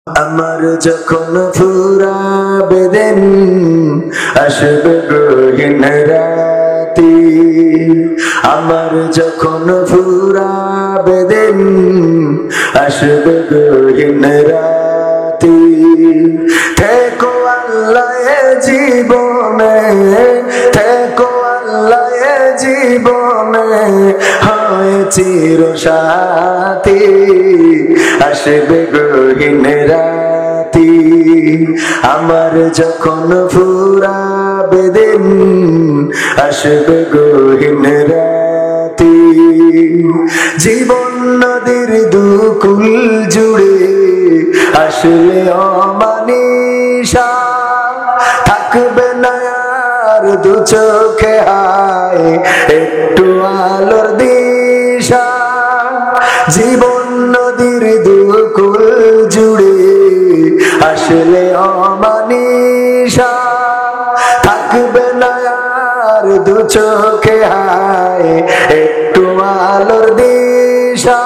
আমার যখন ফুরাবে দিন আসবে গহীন রাতি, আমার যখন ফুরাবে দিন আসবে গহীন রাতি। থেকো আল্লাহ এ জীবনে, থেকো আল্লাহ এ জীবনে, হয় চির সাথী আসবে গহীন রাতি। আমার যখন ফুরাবে দিন আসবে গহীন রাতি। জীবন নদীর দুকুল জুড়ে আসলে অমানিসা, থাকবে না আর দু চোখে হায় একটু আলোর দিশা। জীবন নদীর দুকুল জুড়ে আসলে অমানিসা, থাকবে না আর দু চোখে হায় একটু আলোর দিশা।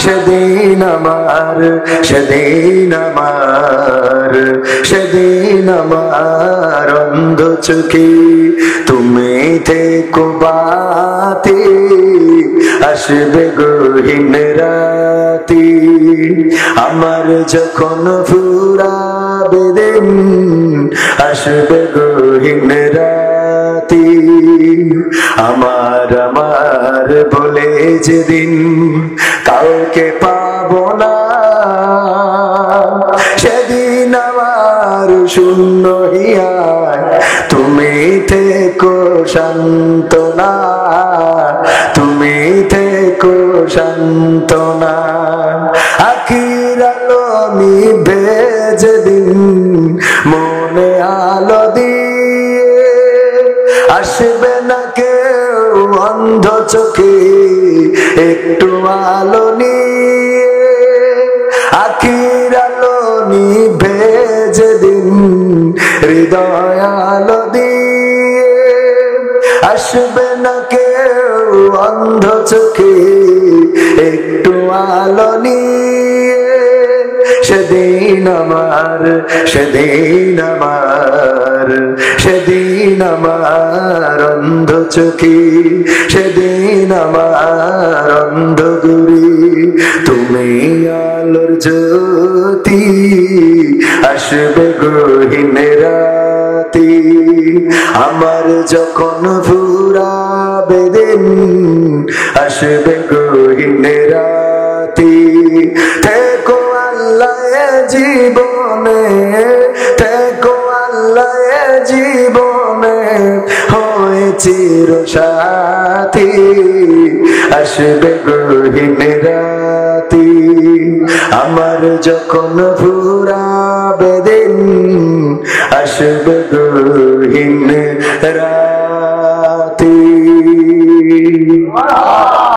সেদিন আমার, সেদিন আমার, সেদিন আমার অন্ধ চোখে তুমি থেকো বাতি আসবে গহীন রাতি। আমার যখন ফুরাবে দিন আসবে গহীন রাতি। আমার আমার বলে যেদিন কাউকে পাবো না, সেদিন আমার শূন্য হিয়ায় তুমি থেকো সান্ত্বনা, তুমি থেকো সান্ত্বনা। আখির আলো নিভে যেদিন মনে আলো দিয়ে, আসবে না কেউ অন্ধ চোখে একটু আলো নিয়ে। আখির আলো নিভে যেদিন হৃদয় আলো দিয়ে, আসবে না কেউ অন্ধ চোখে একটু আলো নিয়ে। সেদিন আমার, সেদিন আমার, সেদিন আমার অন্ধ চোখে, সেদিন আমার অন্ধ গুরি তুমি আলোর জ্যোতি আসবে গহীন রাতি। আমার যখন ফুরাবে দিন আসবে গহীন রাতি। থেকো আল্লাহ এ জীবনে, থেকো আল্লাহ এ জীবনে, হয় চির সাথী আসবে গহীন রাতি। আমার যখন ফুরাবে দিন আসবে গহীন রাতি।